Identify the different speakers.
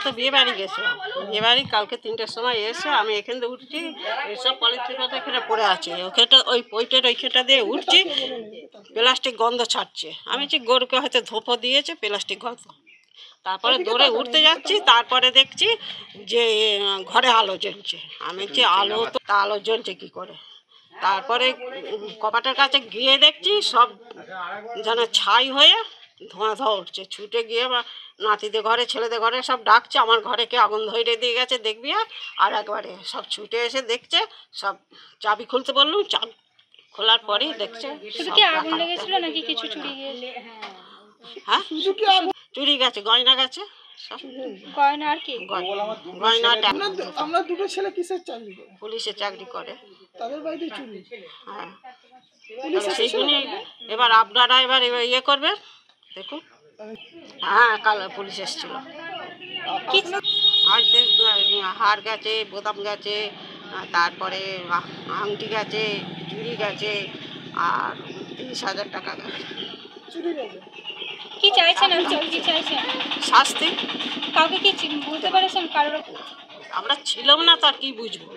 Speaker 1: তো বিয়ে বাড়ি গেছিলাম, বিয়ে বাড়ি কালকে 3টের সময় এসে আমি এখান থেকে উঠছি, এসব পলিথিন কথা এখানে পড়ে আছে, ওখানটা ওই পইটের ওইখানটা দিয়ে উঠছি, প্লাস্টিক গন্ধ ছাড়ছে। আমি যে গরুকে হয়তো ধোপো দিয়েছে প্লাস্টিক গন্ধ। তারপরে দৌড়ে উঠতে যাচ্ছি, তারপরে দেখছি যে ঘরে আলো জ্বলছে। আমি যে আলো, তো আলো জ্বলছে কী করে। তারপরে কপাটের কাছে গিয়ে দেখছি সব যেন ছাই হয়ে ধোঁয়া ধোঁয়া উঠছে। ছুটে গিয়ে নাতিদের ঘরে, ছেলেদের ঘরে সব ডাকছে, আমার ঘরে কে আগুন ধরে দিয়ে গেছে দেখবি। আর একবারে সব ছুটে এসে দেখছে, সব চাবি খুলতে বললুম, চাবি খোলার পরেই দেখছে
Speaker 2: আগুন লেগেছিল নাকি কিছু চুরি গিয়েছে?
Speaker 1: হ্যাঁ, চুরি গেছে, গয়না গেছে,
Speaker 2: গয়না আর কি
Speaker 1: গয়না।
Speaker 3: আমরা দুটো ছেলে কিসের চাকরি করে?
Speaker 1: পুলিশে চাকরি করে।
Speaker 3: তাদের বাড়িতে চুরি?
Speaker 1: হ্যাঁ, সেইখানে এবার আপনারা এবার ইয়ে করবেন, দেখুন। হ্যাঁ, কাল পুলিশ এসেছিল। আজ হার গেছে, বোতাম গেছে, তারপরে আংটি গেছে, চুড়ি গেছে, আর 30,000 টাকা গেছে।
Speaker 2: কি চাইছেন আপনি, কি চাইছেন?
Speaker 1: শাস্তি।
Speaker 2: কাউকে কি বুঝতে পেরেছেন কারোর?
Speaker 1: আমরা ছিলাম না, তার কি বুঝবো।